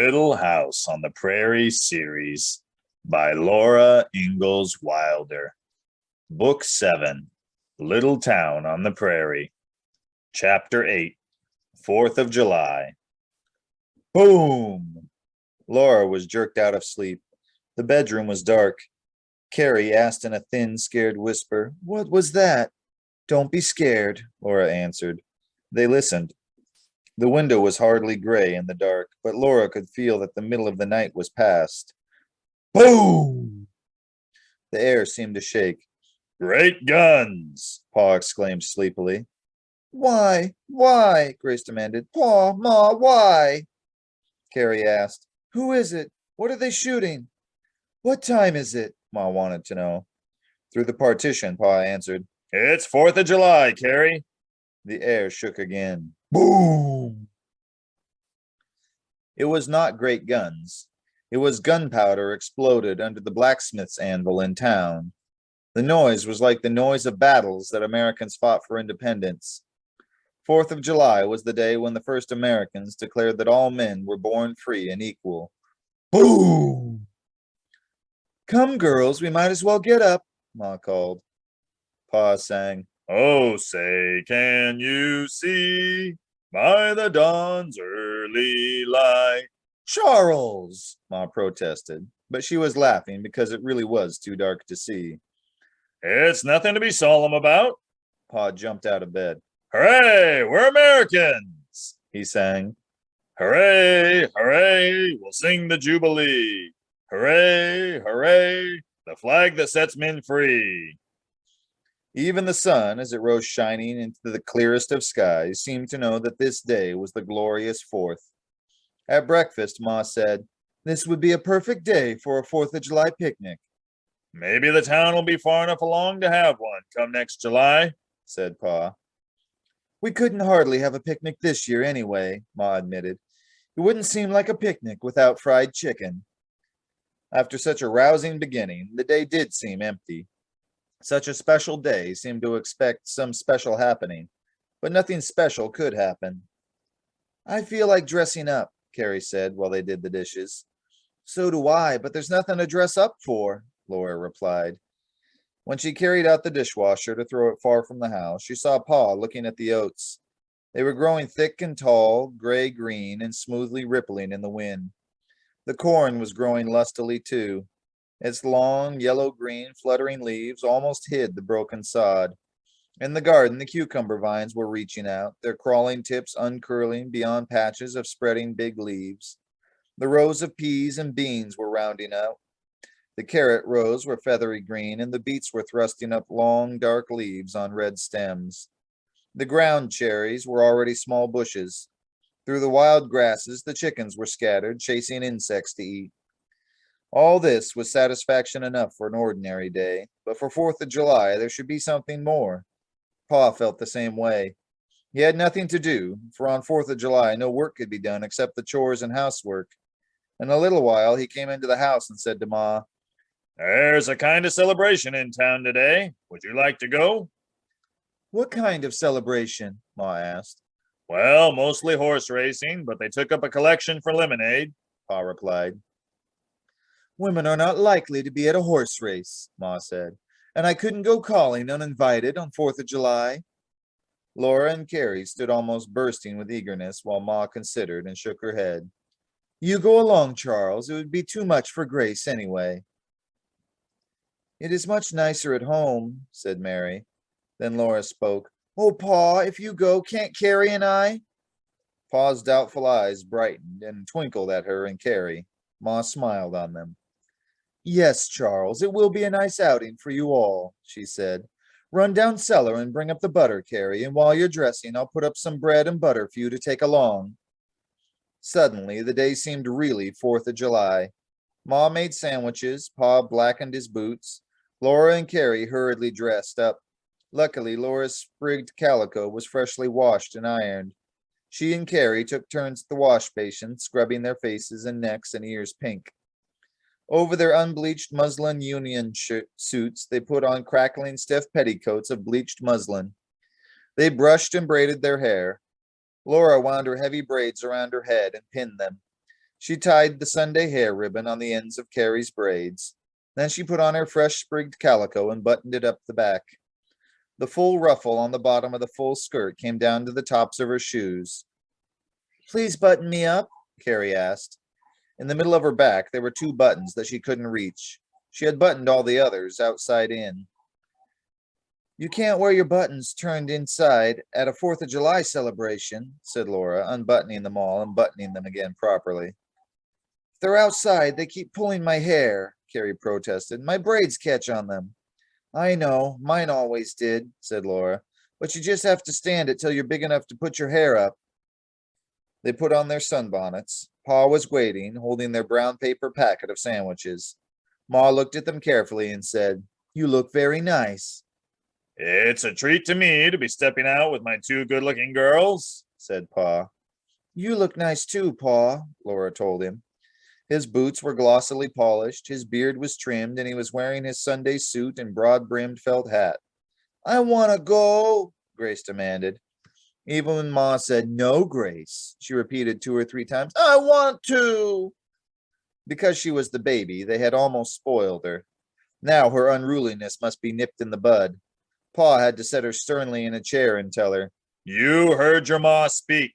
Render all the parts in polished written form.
Little House on the Prairie series by Laura Ingalls Wilder. Book 7, Little Town on the Prairie. Chapter 8, 4th of July. Boom! Laura was jerked out of sleep. The bedroom was dark. Carrie asked in a thin, scared whisper, "What was that?" "Don't be scared," Laura answered. They listened. The window was hardly gray in the dark, but Laura could feel that the middle of the night was past. Boom! The air seemed to shake. "Great guns!" Pa exclaimed sleepily. Why? Grace demanded. Pa, Ma, why? Carrie asked. Who is it? What are they shooting? What time is it? Ma wanted to know. Through the partition, Pa answered. It's 4th of July, Carrie. The air shook again. Boom! It was not great guns. It was gunpowder exploded under the blacksmith's anvil in town. The noise was like the noise of battles that Americans fought for independence. 4th of July was the day when the first Americans declared that all men were born free and equal. Boom! Come, girls, we might as well get up, Ma called. Pa sang, "Oh, say, can you see by the dawn's early light?" Charles, Ma protested, but she was laughing because it really was too dark to see. It's nothing to be solemn about. Pa jumped out of bed. Hooray, we're Americans, he sang. Hooray, hooray, we'll sing the Jubilee. Hooray, hooray, the flag that sets men free. Even the sun, as it rose shining into the clearest of skies, seemed to know that this day was the glorious 4th. At breakfast, Ma said, "This would be a perfect day for a 4th of July picnic." Maybe the town will be far enough along to have one come next July, said Pa. We couldn't hardly have a picnic this year anyway, Ma admitted. It wouldn't seem like a picnic without fried chicken. After such a rousing beginning, the day did seem empty. Such a special day seemed to expect some special happening, but nothing special could happen. I feel like dressing up, Carrie said while they did the dishes. So do I, but there's nothing to dress up for, Laura replied. When she carried out the dishwasher to throw it far from the house, she saw Pa looking at the oats. They were growing thick and tall, gray-green, and smoothly rippling in the wind. The corn was growing lustily, too. Its long, yellow-green, fluttering leaves almost hid the broken sod. In the garden, the cucumber vines were reaching out, their crawling tips uncurling beyond patches of spreading big leaves. The rows of peas and beans were rounding out. The carrot rows were feathery green, and the beets were thrusting up long, dark leaves on red stems. The ground cherries were already small bushes. Through the wild grasses, the chickens were scattered, chasing insects to eat. All this was satisfaction enough for an ordinary day, but for 4th of July, there should be something more. Pa felt the same way. He had nothing to do, for on 4th of July, no work could be done except the chores and housework. In a little while, he came into the house and said to Ma, There's a kind of celebration in town today. Would you like to go? What kind of celebration? Ma asked. Well, mostly horse racing, but they took up a collection for lemonade, Pa replied. Women are not likely to be at a horse race, Ma said, and I couldn't go calling uninvited on 4th of July. Laura and Carrie stood almost bursting with eagerness while Ma considered and shook her head. You go along, Charles. It would be too much for Grace anyway. It is much nicer at home, said Mary. Then Laura spoke. Oh, Pa, if you go, can't Carrie and I? Pa's doubtful eyes brightened and twinkled at her and Carrie. Ma smiled on them. Yes, Charles, it will be a nice outing for you all, she said. Run down cellar and bring up the butter, Carrie, and while you're dressing, I'll put up some bread and butter for you to take along. Suddenly, the day seemed really 4th of July. Ma made sandwiches, Pa blackened his boots. Laura and Carrie hurriedly dressed up. Luckily, Laura's sprigged calico was freshly washed and ironed. She and Carrie took turns at the wash basin, scrubbing their faces and necks and ears pink. Over their unbleached muslin union suits, they put on crackling stiff petticoats of bleached muslin. They brushed and braided their hair. Laura wound her heavy braids around her head and pinned them. She tied the Sunday hair ribbon on the ends of Carrie's braids. Then she put on her fresh sprigged calico and buttoned it up the back. The full ruffle on the bottom of the full skirt came down to the tops of her shoes. Please button me up, Carrie asked. In the middle of her back, there were two buttons that she couldn't reach. She had buttoned all the others outside in. You can't wear your buttons turned inside at a 4th of July celebration, said Laura, unbuttoning them all and buttoning them again properly. If they're outside, they keep pulling my hair, Carrie protested. My braids catch on them. I know, mine always did, said Laura, but you just have to stand it till you're big enough to put your hair up. They put on their sunbonnets. Pa was waiting, holding their brown paper packet of sandwiches. Ma looked at them carefully and said, You look very nice. It's a treat to me to be stepping out with my two good-looking girls, said Pa. You look nice too, Pa, Laura told him. His boots were glossily polished, his beard was trimmed, and he was wearing his Sunday suit and broad-brimmed felt hat. I want to go, Grace demanded. Even when Ma said, No, Grace, she repeated 2 or 3 times, I want to. Because she was the baby, they had almost spoiled her. Now her unruliness must be nipped in the bud. Pa had to set her sternly in a chair and tell her, You heard your ma speak.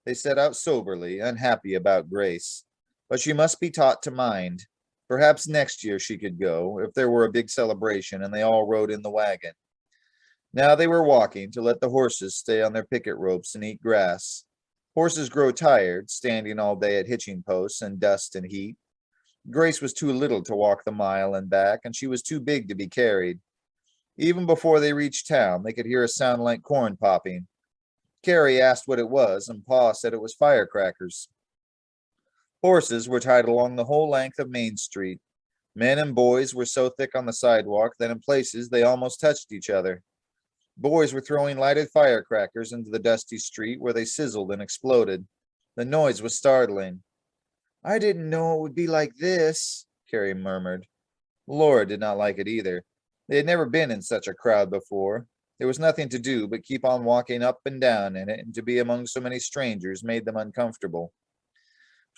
They set out soberly, unhappy about Grace. But she must be taught to mind. Perhaps next year she could go, if there were a big celebration and they all rode in the wagon. Now they were walking to let the horses stay on their picket ropes and eat grass. Horses grow tired, standing all day at hitching posts in dust and heat. Grace was too little to walk the mile and back, and she was too big to be carried. Even before they reached town, they could hear a sound like corn popping. Carrie asked what it was, and Pa said it was firecrackers. Horses were tied along the whole length of Main Street. Men and boys were so thick on the sidewalk that in places they almost touched each other. Boys were throwing lighted firecrackers into the dusty street where they sizzled and exploded. The noise was startling. I didn't know it would be like this, Carrie murmured. Laura did not like it either. They had never been in such a crowd before. There was nothing to do but keep on walking up and down in it, and to be among so many strangers made them uncomfortable.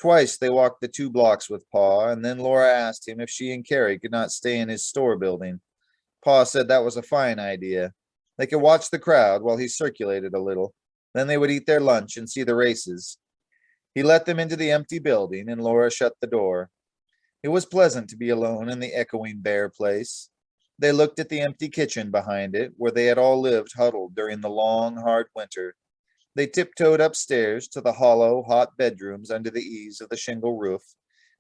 Twice they walked the 2 blocks with Pa, and then Laura asked him if she and Carrie could not stay in his store building. Pa said that was a fine idea. They could watch the crowd while he circulated a little. Then they would eat their lunch and see the races. He let them into the empty building, and Laura shut the door. It was pleasant to be alone in the echoing bare place. They looked at the empty kitchen behind it, where they had all lived huddled during the long, hard winter. They tiptoed upstairs to the hollow, hot bedrooms under the eaves of the shingle roof,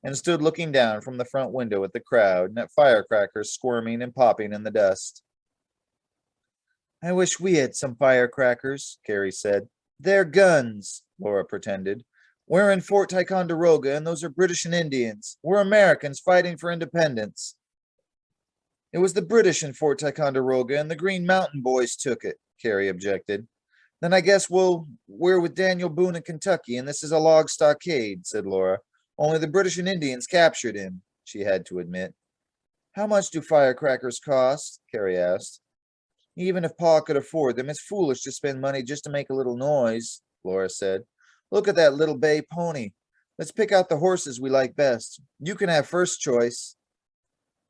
and stood looking down from the front window at the crowd and at firecrackers squirming and popping in the dust. I wish we had some firecrackers, Carrie said. They're guns, Laura pretended. We're in Fort Ticonderoga, and those are British and Indians. We're Americans fighting for independence. It was the British in Fort Ticonderoga, and the Green Mountain Boys took it, Carrie objected. Then I guess we're with Daniel Boone in Kentucky, and this is a log stockade, said Laura. Only the British and Indians captured him, she had to admit. How much do firecrackers cost? Carrie asked. Even if Pa could afford them, it's foolish to spend money just to make a little noise, Laura said. Look at that little bay pony. Let's pick out the horses we like best. You can have first choice.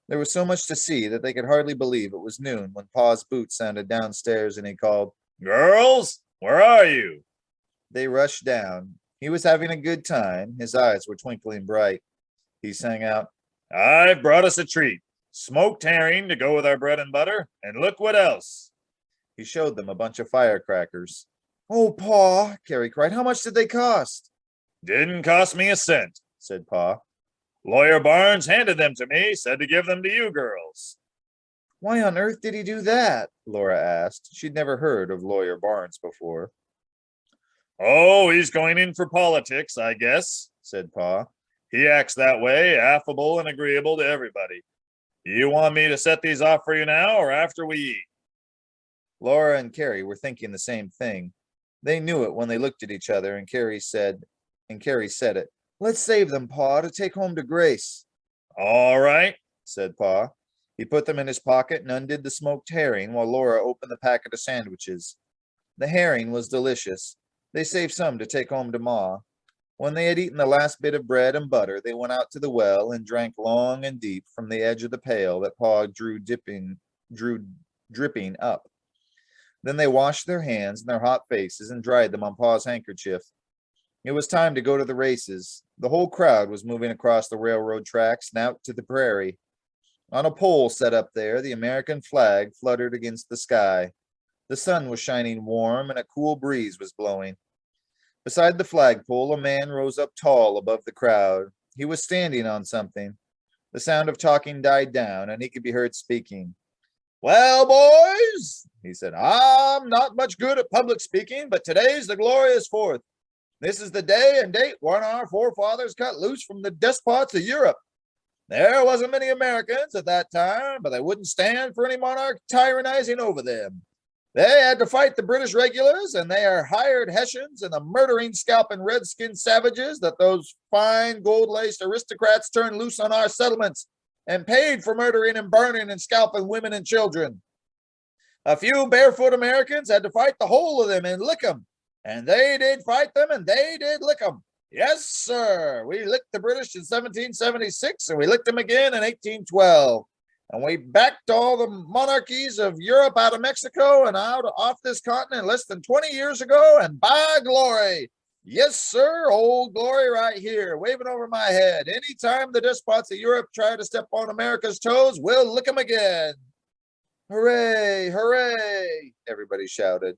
There was so much to see that they could hardly believe it was noon when Pa's boots sounded downstairs and he called, Girls, where are you? They rushed down. He was having a good time. His eyes were twinkling bright. He sang out, I've brought us a treat. Smoked herring to go with our bread and butter, and look what else. He showed them a bunch of firecrackers. Oh, Pa, Carrie cried, how much did they cost? Didn't cost me a cent, said Pa. Lawyer Barnes handed them to me, said to give them to you girls. Why on earth did he do that? Laura asked. She'd never heard of Lawyer Barnes before. Oh, he's going in for politics, I guess, said Pa. He acts that way, affable and agreeable to everybody. You want me to set these off for you now or after we eat? Laura and Carrie were thinking the same thing. They knew it when they looked at each other, and Carrie said it. Let's save them, Pa, to take home to Grace. All right, said Pa. He put them in his pocket and undid the smoked herring while Laura opened the packet of sandwiches. The herring was delicious. They saved some to take home to Ma. When they had eaten the last bit of bread and butter, they went out to the well and drank long and deep from the edge of the pail that Pa drew dripping up. Then they washed their hands and their hot faces and dried them on Pa's handkerchief. It was time to go to the races. The whole crowd was moving across the railroad tracks and out to the prairie. On a pole set up there, the American flag fluttered against the sky. The sun was shining warm and a cool breeze was blowing. Beside the flagpole, a man rose up tall above the crowd. He was standing on something. The sound of talking died down, and he could be heard speaking. "Well, boys," he said, "I'm not much good at public speaking, but today's the glorious 4th. This is the day and date when our forefathers cut loose from the despots of Europe. There wasn't many Americans at that time, but they wouldn't stand for any monarch tyrannizing over them. They had to fight the British regulars, and they are hired Hessians and the murdering, scalping redskin savages that those fine gold-laced aristocrats turned loose on our settlements and paid for murdering and burning and scalping women and children. A few barefoot Americans had to fight the whole of them and lick them, and they did fight them and they did lick them. Yes, sir, we licked the British in 1776, and we licked them again in 1812. And we backed all the monarchies of Europe out of Mexico and out off this continent less than 20 years ago. And by glory, yes, sir, old glory right here, waving over my head. Anytime the despots of Europe try to step on America's toes, we'll lick them again." "Hooray, hooray," everybody shouted.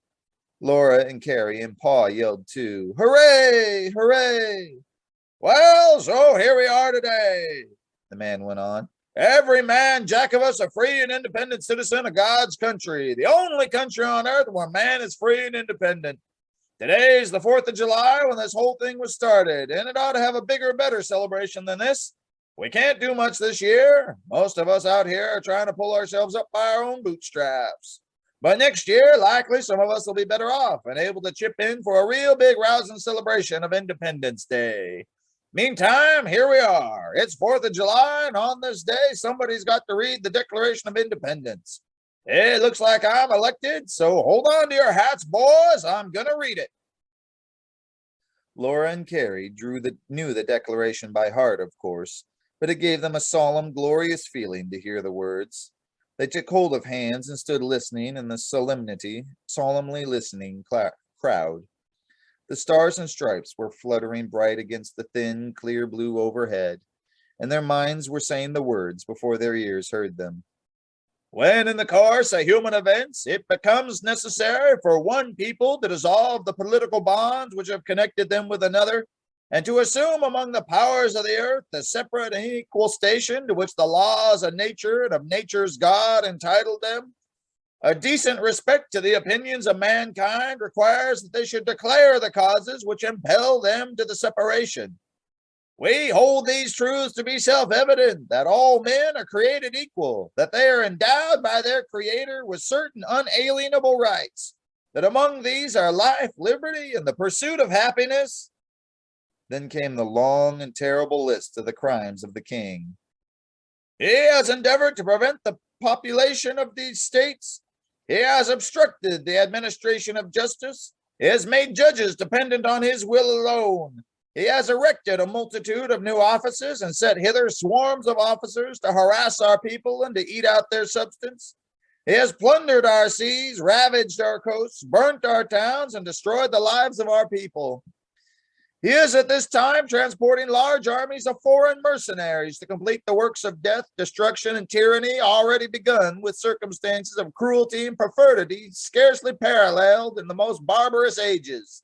Laura and Carrie and Pa yelled too. "Hooray, hooray." "Well, so here we are today," the man went on. "Every man, jack of us, a free and independent citizen of God's country, the only country on earth where man is free and independent. Today's the 4th of July when this whole thing was started, and it ought to have a bigger, better celebration than this. We can't do much this year. Most of us out here are trying to pull ourselves up by our own bootstraps. But next year, likely some of us will be better off and able to chip in for a real big rousing celebration of Independence Day. Meantime, here we are. It's 4th of July, and on this day, somebody's got to read the Declaration of Independence. It looks like I'm elected, so hold on to your hats, boys. I'm going to read it." Laura and Carrie knew the Declaration by heart, of course, but it gave them a solemn, glorious feeling to hear the words. They took hold of hands and stood listening in the solemnly listening crowd. The stars and stripes were fluttering bright against the thin, clear blue overhead, and their minds were saying the words before their ears heard them. "When in the course of human events it becomes necessary for one people to dissolve the political bonds which have connected them with another, and to assume among the powers of the earth the separate and equal station to which the laws of nature and of nature's God entitled them, a decent respect to the opinions of mankind requires that they should declare the causes which impel them to the separation. We hold these truths to be self-evident, that all men are created equal, that they are endowed by their Creator with certain unalienable rights, that among these are life, liberty, and the pursuit of happiness." Then came the long and terrible list of the crimes of the king. "He has endeavored to prevent the population of these states. He has obstructed the administration of justice. He has made judges dependent on his will alone. He has erected a multitude of new offices and set hither swarms of officers to harass our people and to eat out their substance. He has plundered our seas, ravaged our coasts, burnt our towns, and destroyed the lives of our people. He is at this time transporting large armies of foreign mercenaries to complete the works of death, destruction, and tyranny already begun with circumstances of cruelty and perfidy scarcely paralleled in the most barbarous ages,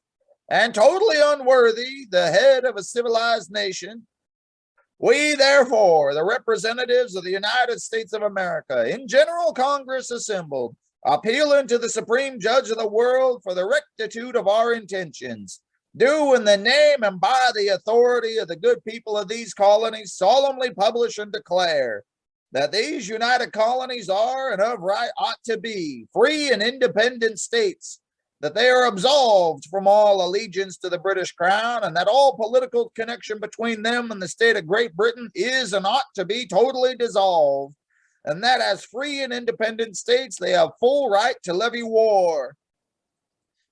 and totally unworthy the head of a civilized nation. We, therefore, the representatives of the United States of America, in General Congress assembled, appealing to the Supreme Judge of the world for the rectitude of our intentions, do in the name and by the authority of the good people of these colonies solemnly publish and declare that these united colonies are and of right ought to be free and independent states, that they are absolved from all allegiance to the British Crown, and that all political connection between them and the state of Great Britain is and ought to be totally dissolved, and that as free and independent states they have full right to levy war.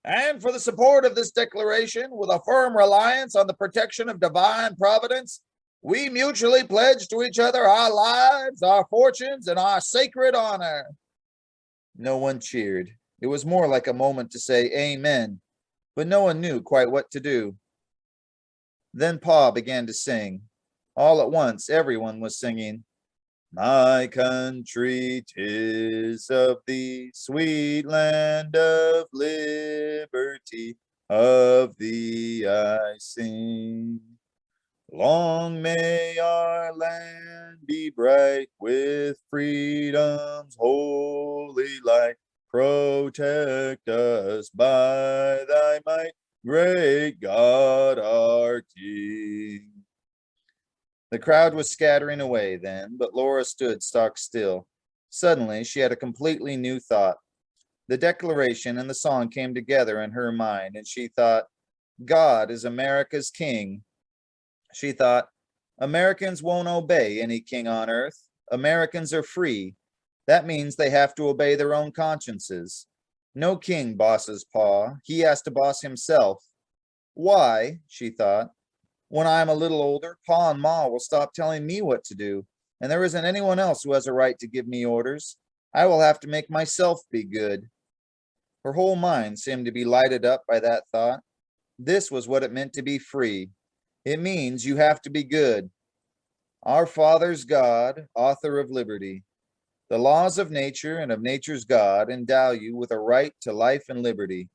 And for the support of this declaration, with a firm reliance on the protection of divine providence, we mutually pledge to each other our lives, our fortunes, and our sacred honor. No one cheered. It was more like a moment to say amen, but no one knew quite what to do. Then Pa began to sing. All at once, everyone was singing, "My country, 'tis of thee, sweet land of liberty, of thee I sing. Long may our land be bright with freedom's holy light. Protect us by thy might, great God our King." The crowd was scattering away then, but Laura stood stock still. Suddenly, she had a completely new thought. The declaration and the song came together in her mind, and she thought, God is America's king. She thought, Americans won't obey any king on earth. Americans are free. That means they have to obey their own consciences. No king bosses Pa. He has to boss himself. Why, she thought, when I'm a little older, Pa and Ma will stop telling me what to do, and there isn't anyone else who has a right to give me orders. I will have to make myself be good. Her whole mind seemed to be lighted up by that thought. This was what it meant to be free. It means you have to be good. Our Father's God, author of liberty. The laws of nature and of nature's God endow you with a right to life and liberty.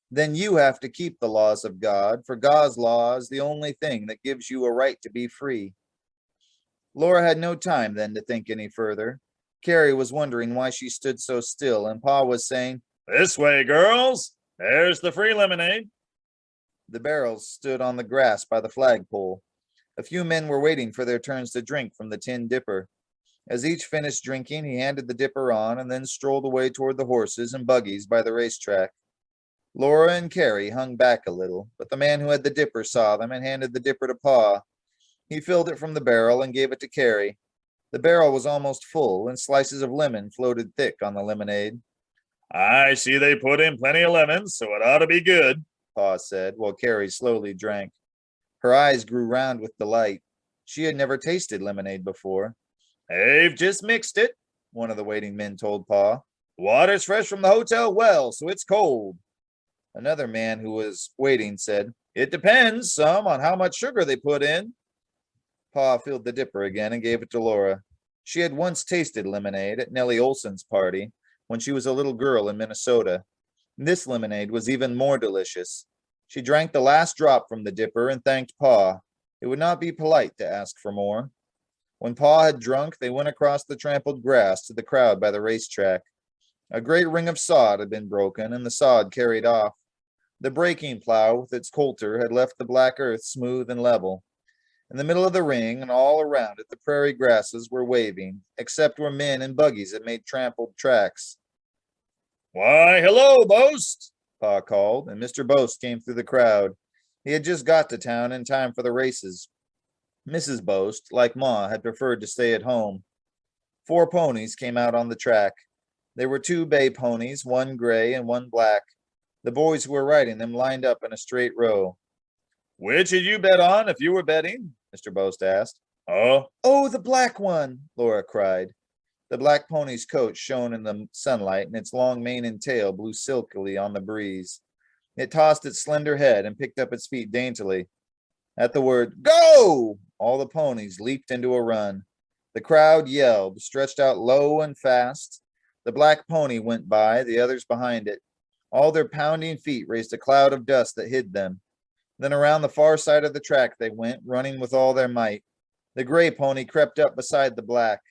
Then you have to keep the laws of God, for God's law is the only thing that gives you a right to be free. Laura had no time then to think any further. Carrie was wondering why she stood so still, and Pa was saying, This way, girls. There's the free lemonade. The barrels stood on the grass by the flagpole. A few men were waiting for their turns to drink from the tin dipper. As each finished drinking, he handed the dipper on and then strolled away toward the horses and buggies by the racetrack. Laura and Carrie hung back a little, but the man who had the dipper saw them and handed the dipper to Pa. He filled it from the barrel and gave it to Carrie. The barrel was almost full, and slices of lemon floated thick on the lemonade. I see they put in plenty of lemons, so it ought to be good, Pa said, while Carrie slowly drank. Her eyes grew round with delight. She had never tasted lemonade before. They've just mixed it, one of the waiting men told Pa. Water's fresh from the hotel well, so it's cold. Another man who was waiting said, It depends some on how much sugar they put in. Pa filled the dipper again and gave it to Laura. She had once tasted lemonade at Nellie Olson's party when she was a little girl in Minnesota. This lemonade was even more delicious. She drank the last drop from the dipper and thanked Pa. It would not be polite to ask for more. When Pa had drunk, they went across the trampled grass to the crowd by the racetrack. A great ring of sod had been broken, and the sod carried off. The breaking plow with its coulter had left the black earth smooth and level. In the middle of the ring and all around it, the prairie grasses were waving, except where men and buggies had made trampled tracks. Why, hello, Boast, Pa called, and Mr. Boast came through the crowd. He had just got to town in time for the races. Mrs. Boast, like Ma, had preferred to stay at home. 4 ponies came out on the track. There were 2 bay ponies, one gray and one black. The boys who were riding them lined up in a straight row. Which did you bet on if you were betting? Mr. Boast asked. Oh, the black one, Laura cried. The black pony's coat shone in the sunlight, and its long mane and tail blew silkily on the breeze. It tossed its slender head and picked up its feet daintily. At the word, "Go!" all the ponies leaped into a run. The crowd yelled, stretched out low and fast. The black pony went by, the others behind it. All their pounding feet raised a cloud of dust that hid them. Then around the far side of the track they went, running with all their might. The gray pony crept up beside the black.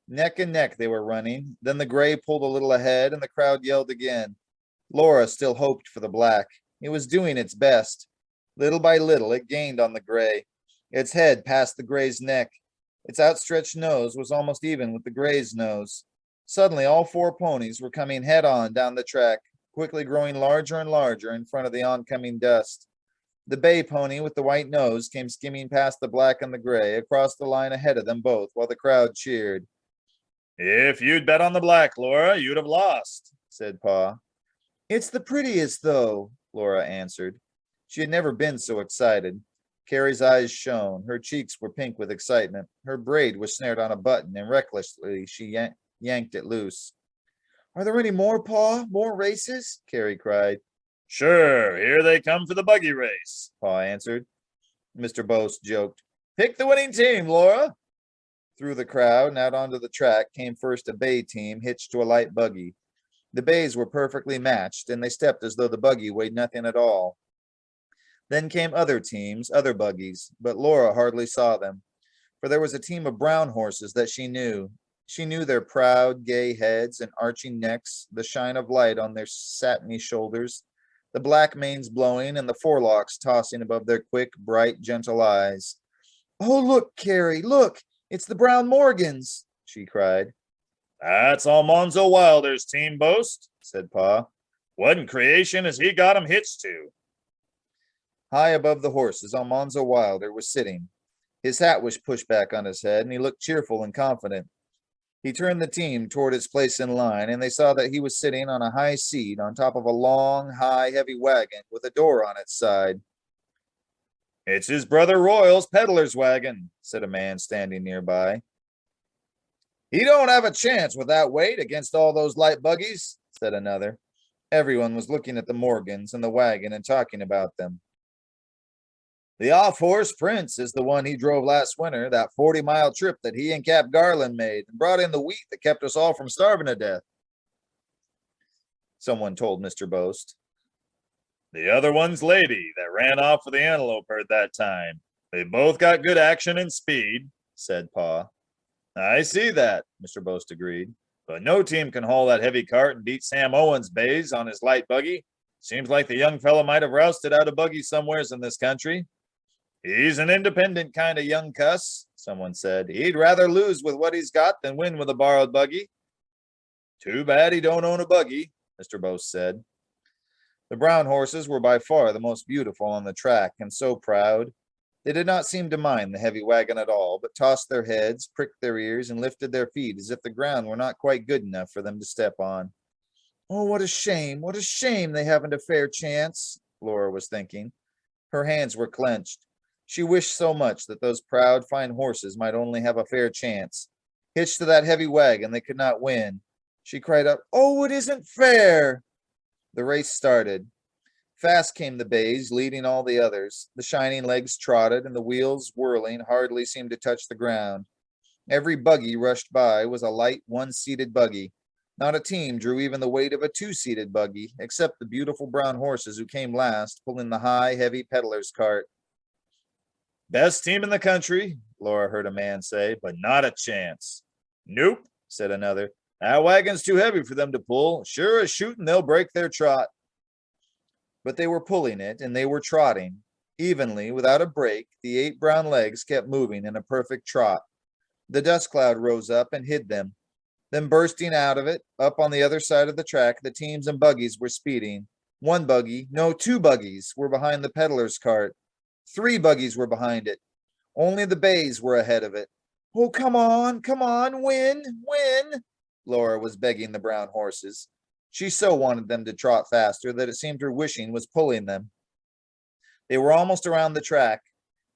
Neck and neck they were running. Then the gray pulled a little ahead, and the crowd yelled again. Laura still hoped for the black. It was doing its best. Little by little, it gained on the gray. Its head passed the gray's neck. Its outstretched nose was almost even with the gray's nose. Suddenly, all 4 ponies were coming head on down the track, quickly growing larger and larger in front of the oncoming dust. The bay pony with the white nose came skimming past the black and the gray, across the line ahead of them both, while the crowd cheered. If you'd bet on the black, Laura, you'd have lost, said Pa. It's the prettiest, though, Laura answered. She had never been so excited. Carrie's eyes shone. Her cheeks were pink with excitement. Her braid was snared on a button, and recklessly she yanked it loose. Are there any more, Pa? More races? Carrie cried. Sure, here they come for the buggy race, Pa answered. Mr. Bose joked. Pick the winning team, Laura. Through the crowd and out onto the track came first a bay team hitched to a light buggy. The bays were perfectly matched, and they stepped as though the buggy weighed nothing at all. Then came other teams, other buggies, but Laura hardly saw them, for there was a team of brown horses that she knew. She knew their proud, gay heads and arching necks, the shine of light on their satiny shoulders, the black manes blowing and the forelocks tossing above their quick, bright, gentle eyes. Oh, look, Carrie, look, it's the Brown Morgans, she cried. That's Almanzo Wilder's team, Boast, said Pa. What in creation has he got 'em hitched to? High above the horses, Almanzo Wilder was sitting. His hat was pushed back on his head, and he looked cheerful and confident. He turned the team toward its place in line, and they saw that he was sitting on a high seat on top of a long, high, heavy wagon with a door on its side. It's his brother Royal's peddler's wagon, said a man standing nearby. He don't have a chance with that weight against all those light buggies, said another. Everyone was looking at the Morgans and the wagon and talking about them. The off-horse Prince is the one he drove last winter, that 40-mile trip that he and Cap Garland made, and brought in the wheat that kept us all from starving to death, someone told Mr. Boast. The other one's Lady that ran off with the antelope herd that time. They both got good action and speed, said Pa. I see that, Mr. Boast agreed. But no team can haul that heavy cart and beat Sam Owens' bays on his light buggy. Seems like the young fellow might have rousted out a buggy somewheres in this country. He's an independent kind of young cuss, someone said. He'd rather lose with what he's got than win with a borrowed buggy. Too bad he don't own a buggy, Mr. Boast said. The brown horses were by far the most beautiful on the track, and so proud. They did not seem to mind the heavy wagon at all, but tossed their heads, pricked their ears, and lifted their feet as if the ground were not quite good enough for them to step on. Oh, what a shame they haven't a fair chance, Laura was thinking. Her hands were clenched. She wished so much that those proud, fine horses might only have a fair chance. Hitched to that heavy wagon, they could not win. She cried out, "Oh, it isn't fair!" The race started. Fast came the bays, leading all the others. The shining legs trotted, and the wheels, whirling, hardly seemed to touch the ground. Every buggy rushed by was a light, one-seated buggy. Not a team drew even the weight of a two-seated buggy, except the beautiful brown horses who came last, pulling the high, heavy peddler's cart. Best team in the country, Laura heard a man say, but not a chance. Nope, said another. That wagon's too heavy for them to pull. Sure as shooting, they'll break their trot. But they were pulling it, and they were trotting. Evenly, without a break, the 8 brown legs kept moving in a perfect trot. The dust cloud rose up and hid them. Then bursting out of it, up on the other side of the track, the teams and buggies were speeding. 1 buggy, no, 2 buggies were behind the peddler's cart. 3 buggies were behind it. Only the bays were ahead of it. Oh, come on, win, win, Laura was begging the brown horses. She so wanted them to trot faster that it seemed her wishing was pulling them. They were almost around the track.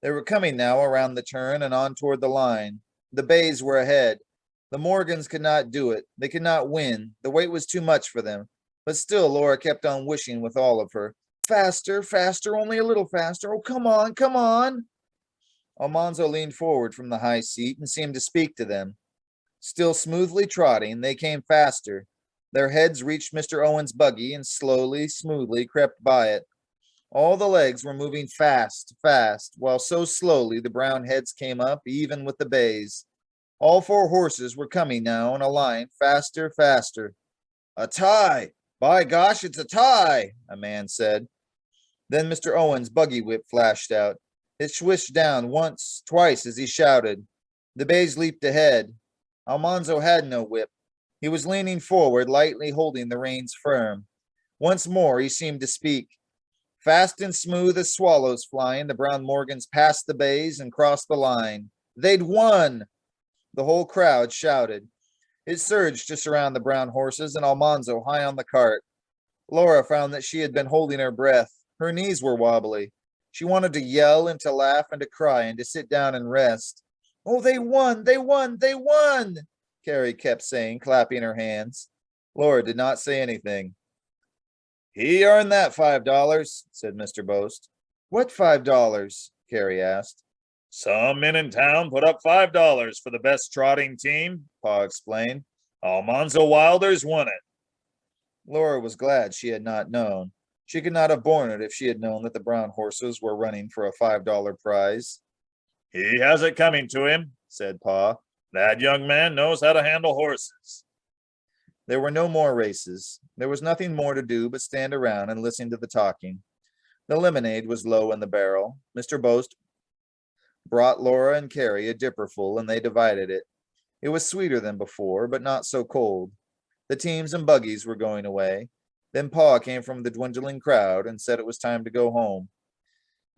They were coming now around the turn and on toward the line. The bays were ahead. The Morgans could not do it. They could not win. The weight was too much for them. But still Laura kept on wishing with all of her. Faster, faster, only a little faster. Oh, come on, come on. Almanzo leaned forward from the high seat and seemed to speak to them. Still smoothly trotting, they came faster. Their heads reached Mr. Owen's buggy and slowly, smoothly crept by it. All the legs were moving fast, fast, while so slowly the brown heads came up, even with the bays. All 4 horses were coming now in a line, faster, faster. A tie! By gosh, it's a tie, a man said. Then Mr. Owen's buggy whip flashed out. It swished down once, twice as he shouted. The bays leaped ahead. Almanzo had no whip. He was leaning forward, lightly holding the reins firm. Once more he seemed to speak. Fast and smooth as swallows flying, the brown Morgans passed the bays and crossed the line. They'd won! The whole crowd shouted. It surged to surround the brown horses and Almanzo high on the cart. Laura found that she had been holding her breath. Her knees were wobbly. She wanted to yell and to laugh and to cry and to sit down and rest. Oh, they won! They won! They won! Carrie kept saying, clapping her hands. Laura did not say anything. He earned that $5, said Mr. Boast. What $5? Carrie asked. Some men in town put up $5 for the best trotting team, Pa explained. Almanzo Wilder's won it. Laura was glad she had not known. She could not have borne it if she had known that the brown horses were running for a $5 prize. He has it coming to him, said Pa. That young man knows how to handle horses. There were no more races. There was nothing more to do but stand around and listen to the talking. The lemonade was low in the barrel. Mr. Boast brought Laura and Carrie a dipperful, and they divided it. It was sweeter than before, but not so cold. The teams and buggies were going away. Then Pa came from the dwindling crowd and said it was time to go home.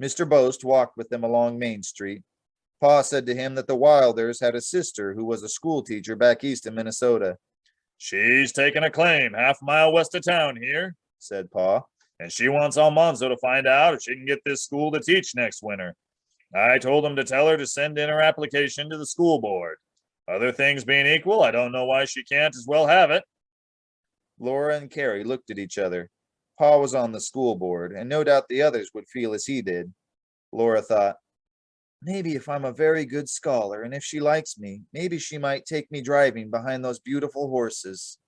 Mr. Boast walked with them along Main Street. Pa said to him that the Wilders had a sister who was a school teacher back east in Minnesota. She's taken a claim half a mile west of town here, said Pa, and she wants Almanzo to find out if she can get this school to teach next winter. I told him to tell her to send in her application to the school board. Other things being equal, I don't know why she can't as well have it. Laura and Carrie looked at each other. Pa was on the school board, and no doubt the others would feel as he did. Laura thought, maybe if I'm a very good scholar, and if she likes me, maybe she might take me driving behind those beautiful horses.